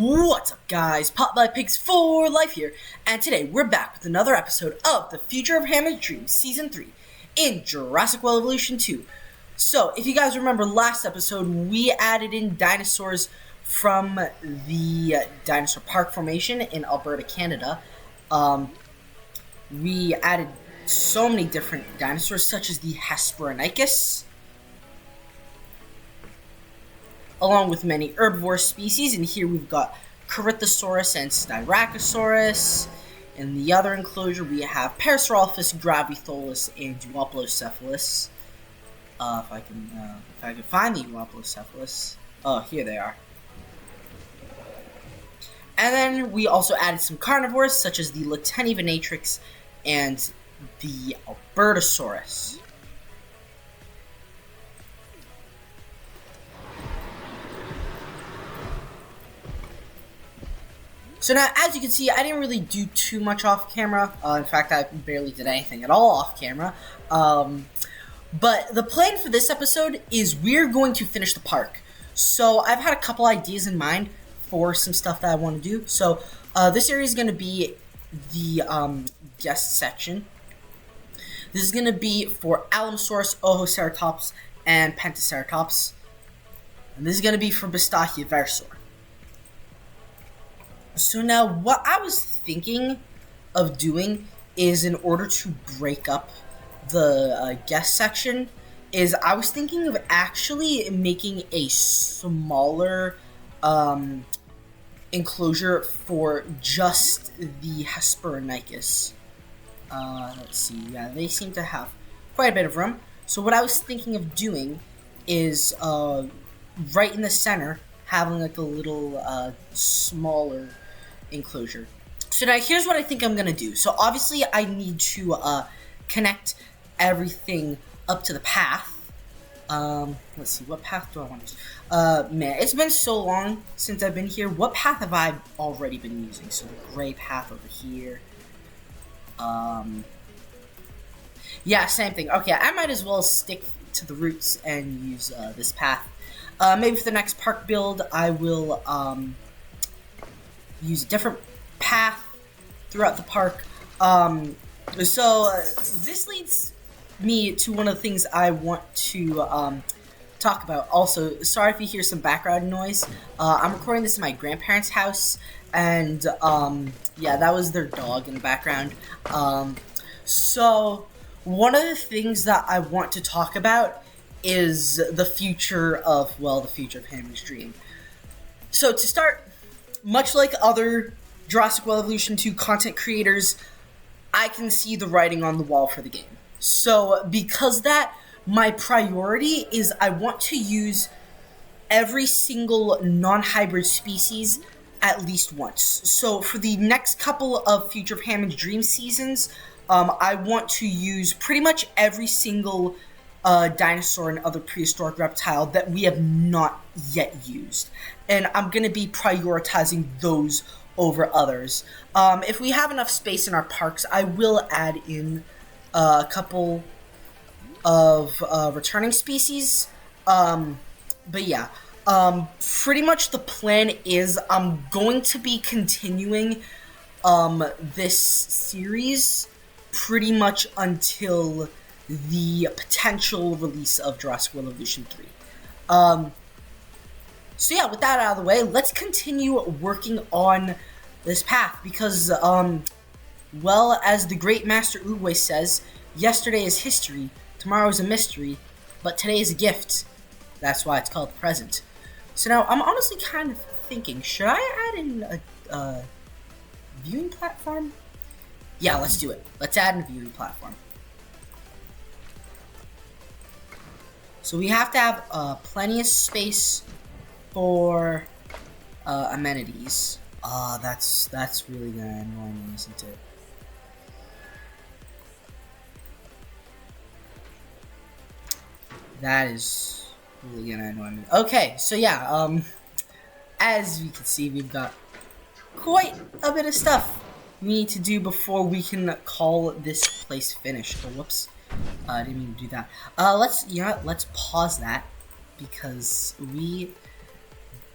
What's up, guys? Pop by Pigs for Life here, and today we're back with another episode of The Future of Hammond's Dreams Season 3 in Jurassic World Evolution 2. So, if you guys remember last episode, we added in dinosaurs from the Dinosaur Park formation in Alberta, Canada. We added so many different dinosaurs, such as the Hesperonychus, along with many herbivore species, and here we've got Pachyrhinosaurus and Styracosaurus. In the other enclosure, we have Perasaurolophus, Gravitholus, and Oooplocephalus. If I can find the Oooplocephalus. Oh, here they are. And then we also added some carnivores, such as the Lhotse and the Albertosaurus. So now, as you can see, I didn't really do too much off camera. In fact, I barely did anything at all off camera. But the plan for this episode is we're going to finish the park. So I've had a couple ideas in mind for some stuff that I want to do. So this area is going to be the guest section. This is going to be for Alamosaurus, Ojoceratops, and Pentaceratops. And this is going to be for Bistahieversor. So now, what I was thinking of doing is, in order to break up the guest section, is I was thinking of actually making a smaller enclosure for just the Hesperonychus. Let's see, yeah, they seem to have quite a bit of room. So what I was thinking of doing is, right in the center, having like a little smaller enclosure. So now here's what I think I'm gonna do. So obviously I need to connect everything up to the path. Let's see, what path do I want to use? Man, it's been so long since I've been here. What path have I already been using? So the gray path over here. Yeah, same thing. Okay, I might as well stick to the roots and use this path. Maybe for the next park build, I will use a different path throughout the park. This leads me to one of the things I want to talk about. Also, sorry if you hear some background noise. I'm recording this in my grandparents' house, and yeah, that was their dog in the background. So one of the things that I want to talk about is the future of, well, the future of Hammond's Dream. So to start, much like other Jurassic World Evolution 2 content creators, I can see the writing on the wall for the game. So because that, my priority is I want to use every single non-hybrid species at least once. So for the next couple of Future of Hammond's Dream seasons, I want to use pretty much every single dinosaur and other prehistoric reptile that we have not yet used. And I'm going to be prioritizing those over others. If we have enough space in our parks, I will add in a couple of returning species. But yeah, pretty much the plan is I'm going to be continuing this series pretty much until the potential release of Jurassic World Evolution 3. So yeah, with that out of the way, let's continue working on this path, because, well, as the great Master Ooyy says, yesterday is history, tomorrow is a mystery, but today is a gift. That's why it's called the present. So now, I'm honestly kind of thinking, should I add in a viewing platform? Yeah, let's do it. Let's add in a viewing platform. So we have to have plenty of space for amenities. That's really gonna annoy me, isn't it? That is really gonna annoy me. Okay, so yeah, as you can see, we've got quite a bit of stuff we need to do before we can call this place finished. Oh, whoops. I didn't mean to do that. Let's pause that, because we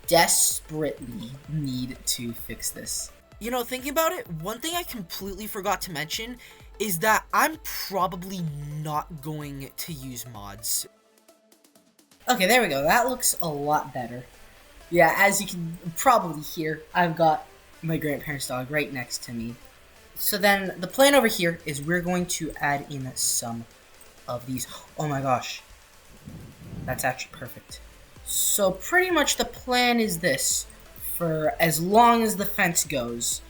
desperately need to fix this. You know, thinking about it, one thing I completely forgot to mention is that I'm probably not going to use mods. Okay, there we go. That looks a lot better. Yeah, as you can probably hear, I've got my grandparents' dog right next to me. So then the plan over here is we're going to add in some of these. Oh my gosh. That's actually perfect. So pretty much the plan is this. For as long as the fence goes,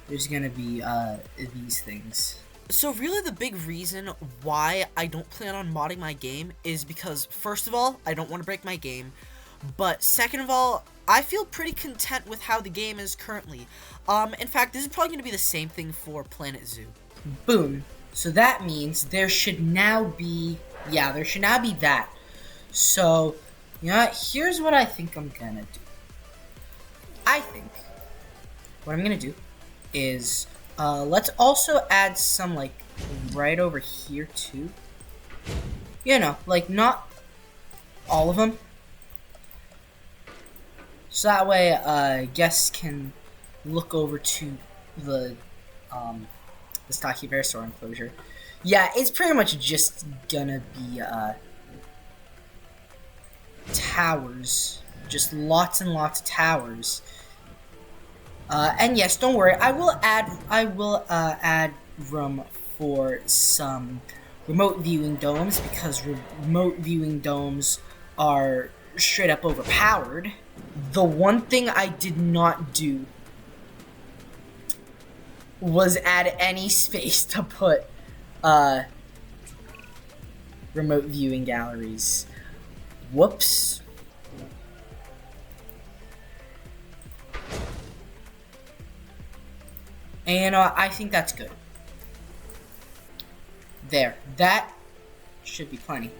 there's going to be these things. So really the big reason why I don't plan on modding my game is because, first of all, I don't want to break my game. But second of all, I feel pretty content with how the game is currently. In fact, this is probably going to be the same thing for Planet Zoo. Boom. So that means there should now be, there should now be that. So, you know what? Here's what I think I'm going to do. I think what I'm going to do is, let's also add some, like, right over here, too. You know, like, not all of them. So that way, guests can look over to the Bistahieversor enclosure. Yeah, it's pretty much just gonna be, towers. Just lots and lots of towers. And yes, don't worry, I will add room for some remote viewing domes, because remote viewing domes are straight up overpowered. The one thing I did not do was add any space to put remote viewing galleries. Whoops. And I think that's good. There. That should be plenty.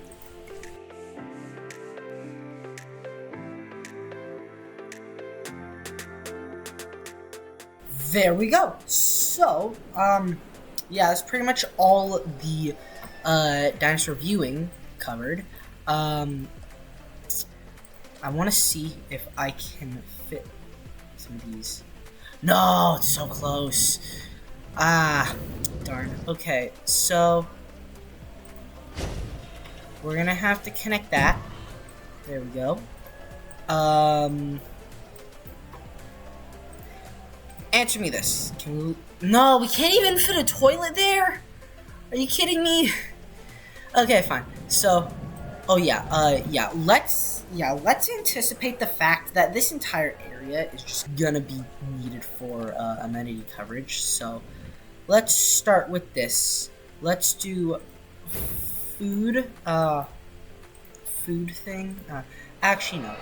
There we go. So, yeah, that's pretty much all the dinosaur viewing covered. I want to see if I can fit some of these. No, it's so close. Ah, darn. Okay, so we're gonna have to connect that. There we go. Answer me this. Can we... No, we can't even fit a toilet there? Are you kidding me? Okay, fine. So, let's anticipate the fact that this entire area is just gonna be needed for amenity coverage. So, let's start with this. Let's do food thing. Actually, no.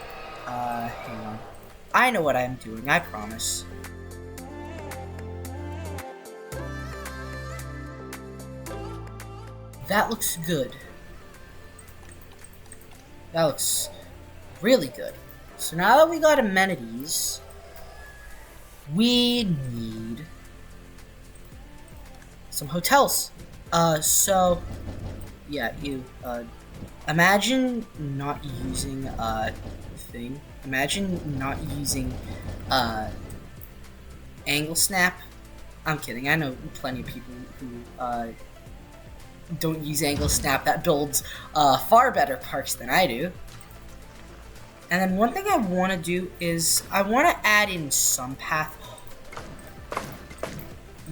Hang on. I know what I'm doing, I promise. That looks good. That looks really good. So now that we got amenities, we need some hotels. Imagine not using thing. Imagine not using angle snap. I'm kidding. I know plenty of people who don't use angle snap that builds far better parks than I do. And then one thing I want to do is I want to add in some path.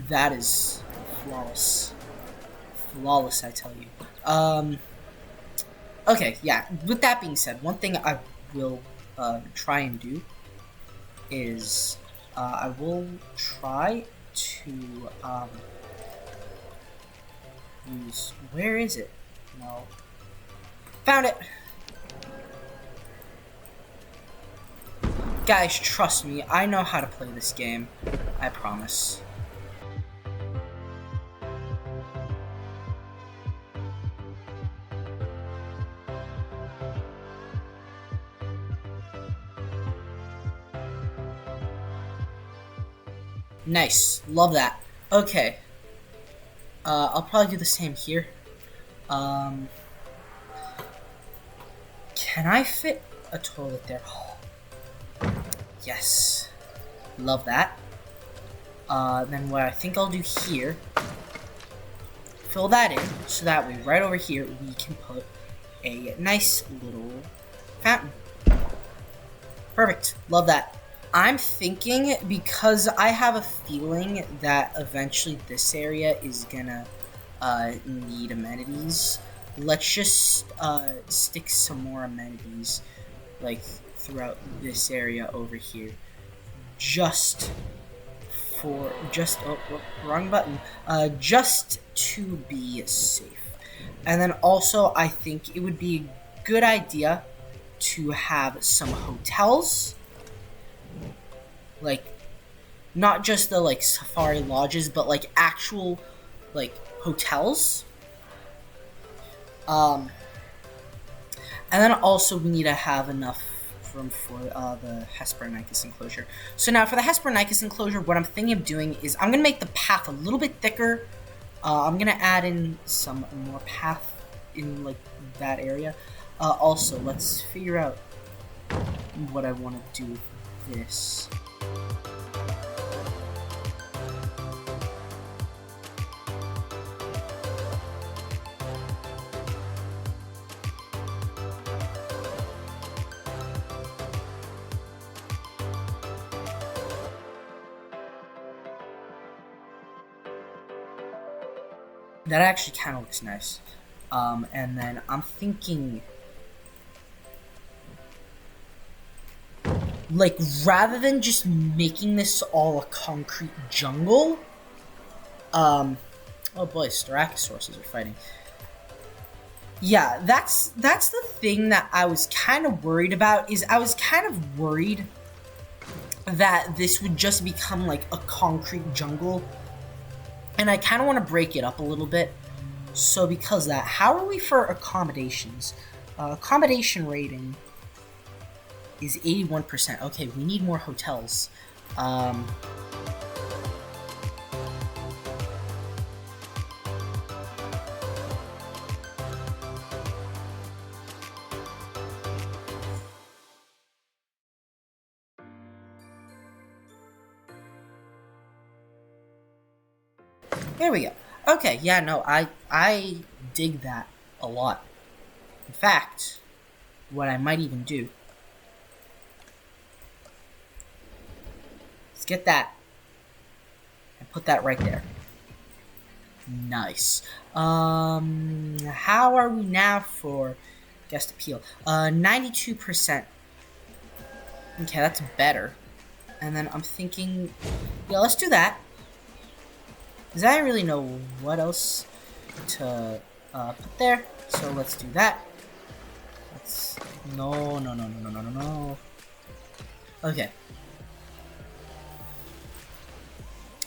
That is flawless. Flawless, I tell you. Okay, yeah. With that being said, one thing I will try and do is I will try to use... Where is it? No. Found it! Guys, trust me, I know how to play this game. I promise. Nice. Love that. Okay. I'll probably do the same here. Can I fit a toilet there? Yes. Love that. Then what I think I'll do here, fill that in, so that way right over here we can put a nice little fountain. Perfect. Love that. I'm thinking, because I have a feeling that eventually this area is gonna need amenities, let's just stick some more amenities like throughout this area over here, just wrong button, just to be safe. And then also I think it would be a good idea to have some hotels, like not just the like safari lodges, but like actual like hotels. And then also we need to have enough room for the Hesperonychus enclosure. So now for the Hesperonychus enclosure, what I'm thinking of doing is I'm going to make the path a little bit thicker. I'm going to add in some more path in like that area. Also, let's figure out what I want to do with this. That actually kind of looks nice. And then I'm thinking, like, rather than just making this all a concrete jungle, oh boy, Styracosaurus are fighting. Yeah, that's the thing that I was kind of worried about, is I was kind of worried that this would just become like a concrete jungle. And I kind of want to break it up a little bit. So because of that, how are we for accommodations? Accommodation rating is 81%. Okay, we need more hotels. There we go. Okay, yeah, no, I dig that a lot. In fact, what I might even do, let's get that and put that right there. Nice. How are we now for guest appeal? 92%. Okay, that's better. And then I'm thinking, yeah, let's do that. Because I don't really know what else to put there. So let's do that. No. Okay.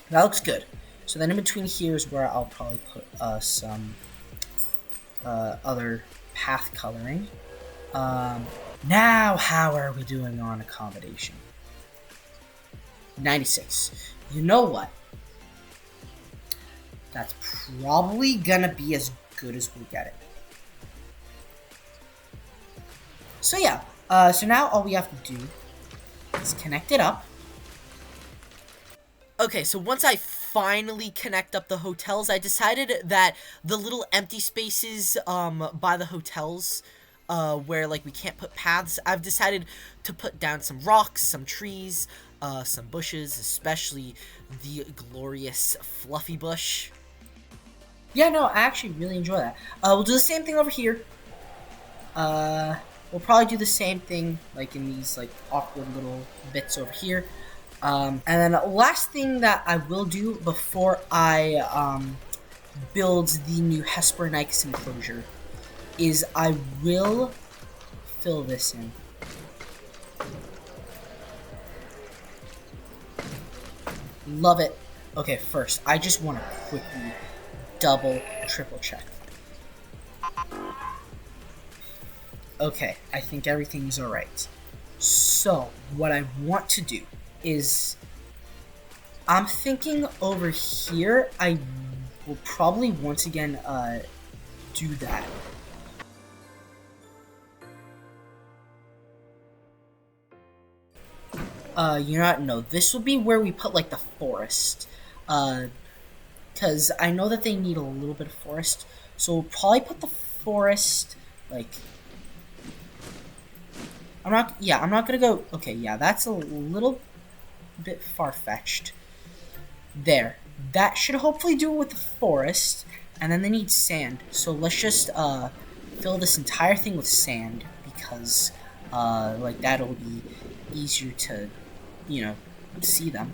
That looks good. So then in between here is where I'll probably put some other path coloring. Now, how are we doing on accommodation? 96. You know what? That's probably gonna be as good as we get it. So yeah, so now all we have to do is connect it up. Okay, so once I finally connect up the hotels, I decided that the little empty spaces by the hotels where like we can't put paths, I've decided to put down some rocks, some trees, some bushes, especially the glorious fluffy bush. Yeah, no, I actually really enjoy that. We'll do the same thing over here. We'll probably do the same thing like in these like awkward little bits over here. And then the last thing that I will do before I build the new Hesperonychus enclosure is I will fill this in. Love it. Okay, first, I just want to quickly double, triple check. Okay, I think everything's alright. So, what I want to do is, I'm thinking over here, I will probably once again do that. You know what? No, this will be where we put like the forest. Because I know that they need a little bit of forest, so we'll probably put the forest like. I'm not gonna go. Okay, yeah, that's a little bit far-fetched. There, that should hopefully do it with the forest, and then they need sand. So let's just fill this entire thing with sand because like that'll be easier to, see them.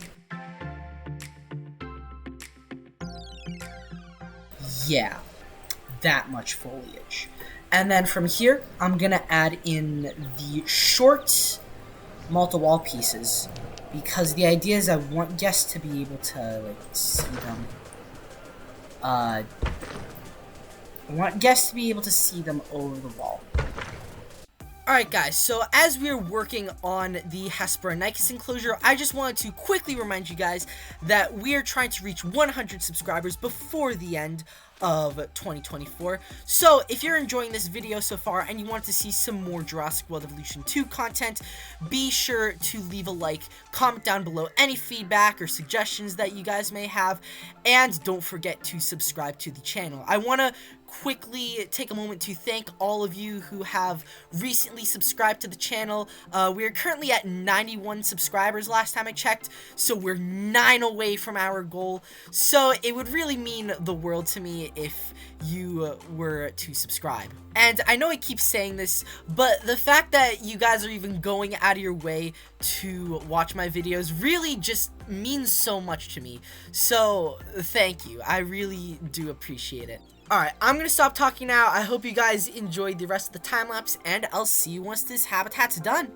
Yeah, that much foliage. And then from here, I'm gonna add in the short multi-wall pieces because the idea is I want guests to be able to like see them. I want guests to be able to see them over the wall. Alright guys, so as we're working on the Hesperonychus enclosure, I just wanted to quickly remind you guys that we are trying to reach 100 subscribers before the end of 2024. So if you're enjoying this video so far and you want to see some more Jurassic World Evolution 2 content, be sure to leave a like, comment down below any feedback or suggestions that you guys may have, and don't forget to subscribe to the channel. I want to quickly take a moment to thank all of you who have recently subscribed to the channel. We are currently at 91 subscribers last time I checked, so we're 9 away from our goal. So it would really mean the world to me if you were to subscribe. And I know I keep saying this, but the fact that you guys are even going out of your way to watch my videos really just means so much to me. So thank you. I really do appreciate it. Alright, I'm gonna stop talking now. I hope you guys enjoyed the rest of the time-lapse, and I'll see you once this habitat's done.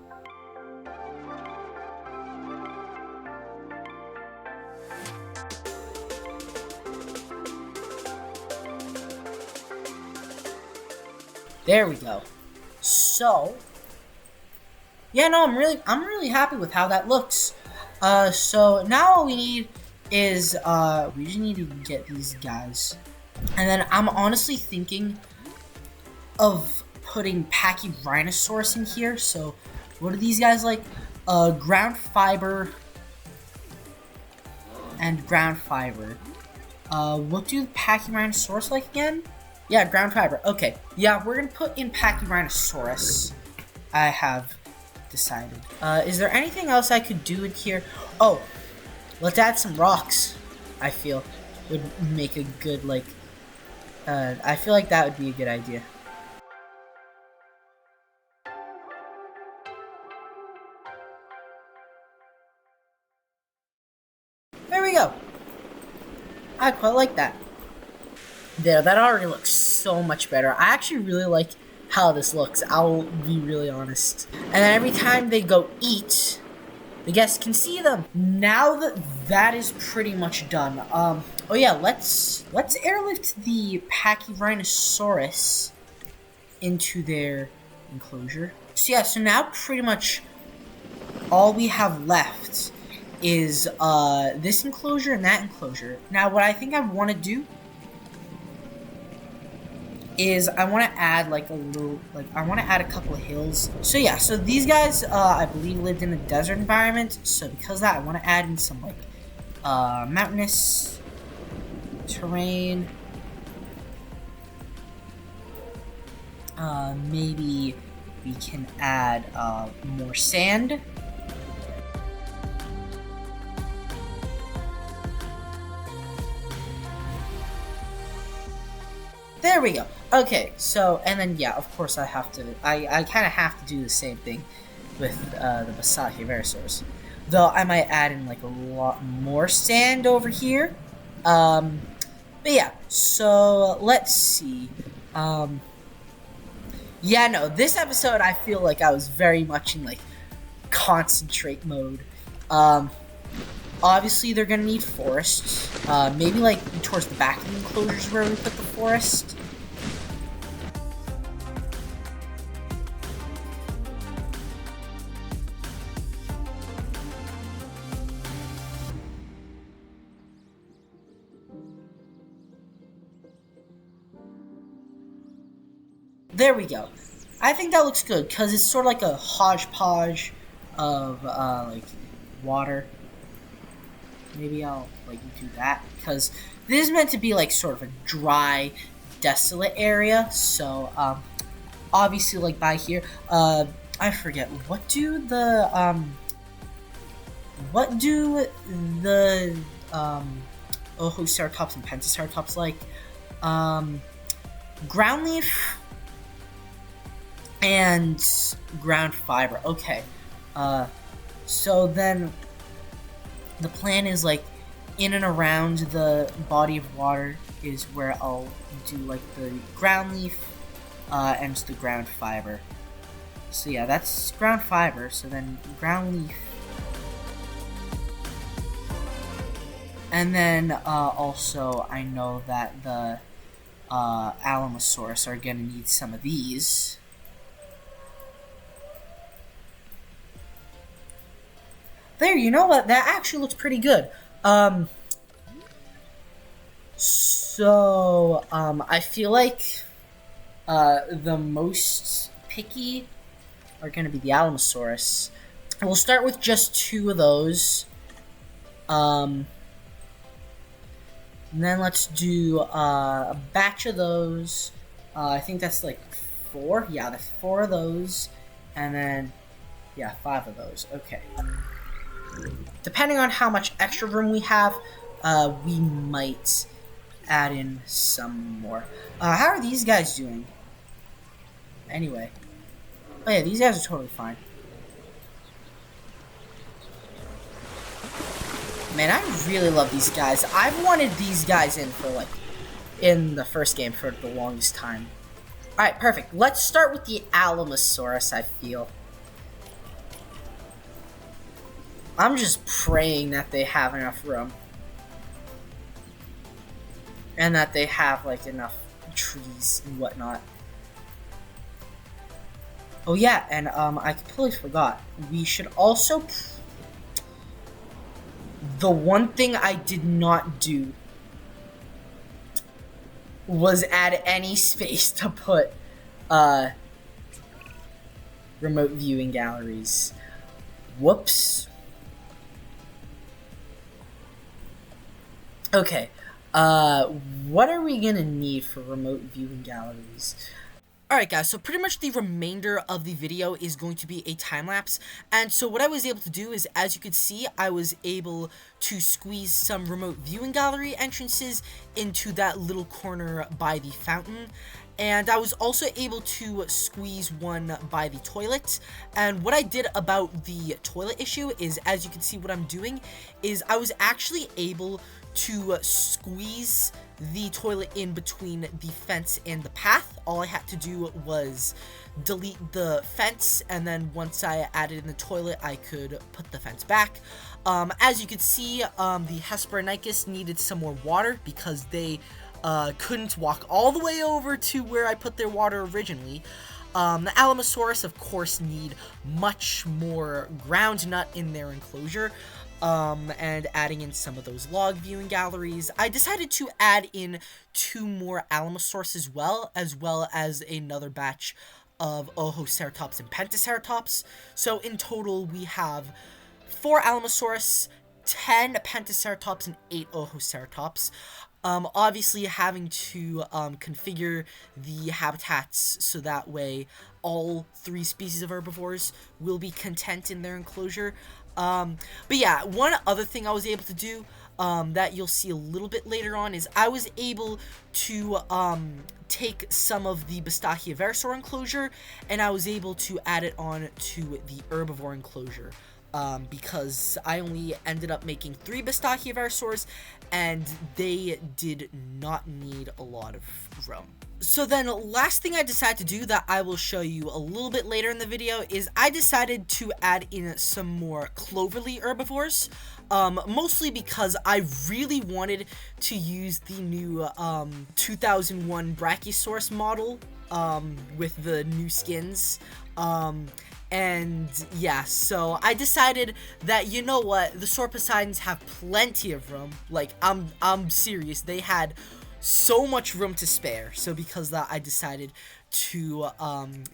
There we go. So, yeah, no, I'm really happy with how that looks. So now all we need is we just need to get these guys. And then I'm honestly thinking of putting Pachyrhinosaurus in here. So what are these guys like? Ground fiber and ground fiber. What do Pachyrhinosaurus like again? Yeah, ground fiber. Okay. Yeah, we're gonna put in Pachyrhinosaurus. I have decided. Is there anything else I could do in here? Oh, let's add some rocks. I feel would make a good like. I feel like that would be a good idea. There we go. I quite like that. There, that already looks so much better. I actually really like how this looks. I'll be really honest. And then every time they go eat, the guests can see them. Now that that is pretty much done, oh yeah, let's airlift the Pachyrhinosaurus into their enclosure. So yeah, so now pretty much all we have left is this enclosure and that enclosure. Now what I think I want to do is I want to add like a little, I want to add a couple of hills. So yeah, so these guys, I believe lived in a desert environment. So because of that, I want to add in some like, mountainous terrain. Maybe we can add, more sand. There we go. Okay, so, and then, yeah, of course I have to, I kind of have to do the same thing with, the Bistahieversors. Though I might add in, like, a lot more sand over here. But yeah, so, let's see. Yeah, no, this episode I feel like I was very much in, like, concentrate mode. Obviously, they're gonna need forest. Maybe, like, towards the back of the enclosures where we put the forest. There we go. I think that looks good, because it's sort of like a hodgepodge of, like, water. Maybe I'll like do that because this is meant to be like sort of a dry, desolate area. So obviously like by here, I forget what do the Ojoceratops and Pentaceratops like? Ground leaf and ground fiber. Okay. So then the plan is like in and around the body of water is where I'll do like the ground leaf and the ground fiber. So yeah, that's ground fiber. So then ground leaf. And then also I know that the Alamosaurus are gonna need some of these. There, you know what? That actually looks pretty good. I feel like the most picky are going to be the Alamosaurus. We'll start with just 2 of those. And then let's do a batch of those. I think that's like 4. Yeah, that's 4 of those. And then, yeah, 5 of those. Okay. Depending on how much extra room we have, we might add in some more. How are these guys doing? Anyway. Oh yeah, these guys are totally fine. Man, I really love these guys. I've wanted these guys in for like, in the first game for the longest time. Alright, perfect. Let's start with the Alamosaurus, I feel. I'm just praying that they have enough room. And that they have, like, enough trees and whatnot. Oh, yeah, and, I completely forgot. We should also... The one thing I did not do was add any space to put, remote viewing galleries. Whoops. Okay, what are we gonna need for remote viewing galleries? Alright guys, so pretty much the remainder of the video is going to be a time-lapse, and so what I was able to do is, as you could see, I was able to squeeze some remote viewing gallery entrances into that little corner by the fountain, and I was also able to squeeze one by the toilet. And what I did about the toilet issue is, as you can see what I'm doing, is I was actually able to squeeze the toilet in between the fence and the path. All I had to do was delete the fence, and then once I added in the toilet, I could put the fence back. As you can see, the Hesperonychus needed some more water because they couldn't walk all the way over to where I put their water originally. The Alamosaurus, of course, need much more ground nut in their enclosure. And adding in some of those log viewing galleries. I decided to add in 2 more Alamosaurus as well as another batch of Ojoceratops and Pentaceratops. So in total, we have 4 Alamosaurus, 10 Pentaceratops, and 8 Ojoceratops. Obviously having to configure the habitats so that way all 3 species of herbivores will be content in their enclosure. But yeah, one other thing I was able to do that you'll see a little bit later on is I was able to take some of the Bistahieversor enclosure and I was able to add it on to the herbivore enclosure. Because I only ended up making 3 Bistahieversors, and they did not need a lot of room. So then, last thing I decided to do that I will show you a little bit later in the video is I decided to add in some more cloverly herbivores. Mostly because I really wanted to use the new 2001 Brachiosaurus model with the new skins. And yeah, so I decided that, you know what, the Sorposeidons have plenty of room. Like, I'm serious, they had so much room to spare. So because of that, I decided to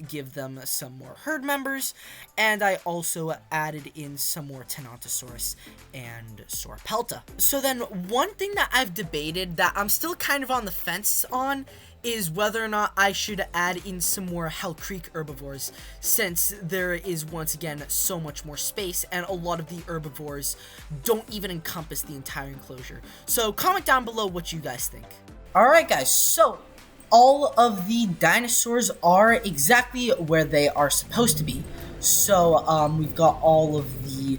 give them some more herd members, and I also added in some more Tenontosaurus and Sauropelta. So then one thing that I've debated that I'm still kind of on the fence on is whether or not I should add in some more Hell Creek herbivores, since there is once again so much more space and a lot of the herbivores don't even encompass the entire enclosure. So comment down below what you guys think. Alright guys, so all of the dinosaurs are exactly where they are supposed to be. So we've got all of the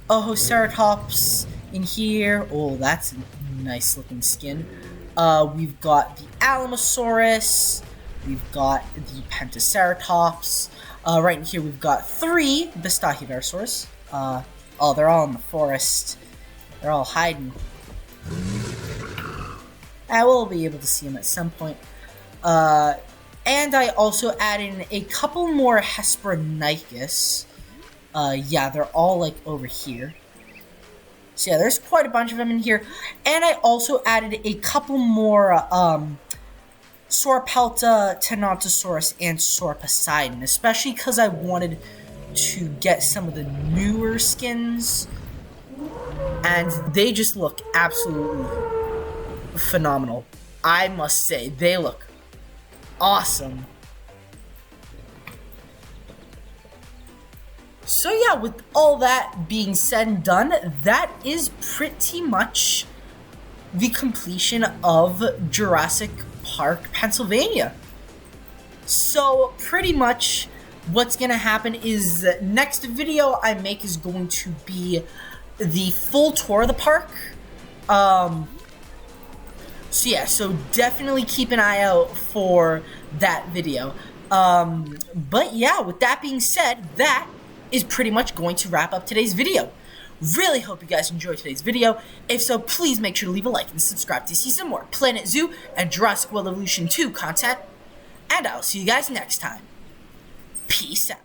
Ojoceratops in here. Oh, that's a nice looking skin. We've got the Alamosaurus, we've got the Pentaceratops. Right in here we've got 3 Bistahieversors. Oh, they're all in the forest. They're all hiding. I will be able to see them at some point. And I also added in a couple more Hesperonychus. Yeah, they're all like over here. So yeah, there's quite a bunch of them in here. And I also added a couple more Sauropelta, Tenontosaurus, and Sauroposeidon, especially because I wanted to get some of the newer skins. And they just look absolutely phenomenal. I must say, they look awesome. So yeah, with all that being said and done, that is pretty much the completion of Jurassic Park, Pennsylvania. So pretty much what's gonna happen is next video I make is going to be the full tour of the park. So yeah, so definitely keep an eye out for that video. But yeah, with that being said, that is pretty much going to wrap up today's video. Really hope you guys enjoyed today's video. If so, please make sure to leave a like and subscribe to see some more Planet Zoo and Jurassic World Evolution 2 content. And I'll see you guys next time. Peace out.